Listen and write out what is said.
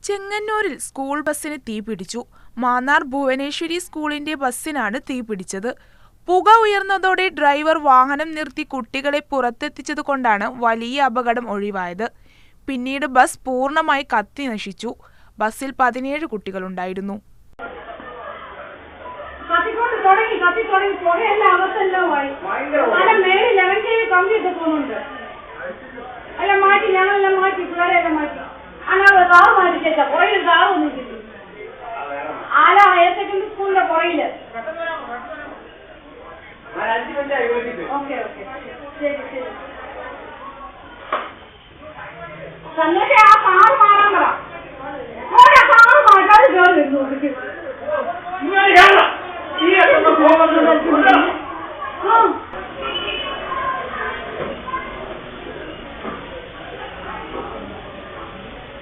ചെങ്ങന്നൂരിൽ സ്കൂൾ ബസ്സിന് തീപിടിച്ചു. മാന്നാർ ഭുവനേശ്വരി സ്കൂളിന്റെ ബസ്സിനാണ് തീപിടിച്ചത്. പുക ഉയർന്നതോടെ ഡ്രൈവർ വാഹനം നിർത്തി കുട്ടികളെ പുറത്തെത്തിച്ചതുകൊണ്ടാണ് വലിയ അപകടം ഒഴിവായത്. പിന്നീട് ബസ് പൂർണ്ണമായി കത്തി നശിച്ചു. ബസ്സിൽ 17 കുട്ടികളുണ്ടായിരുന്നു. സന്തോഷം ആ കാറ് മാറാൻ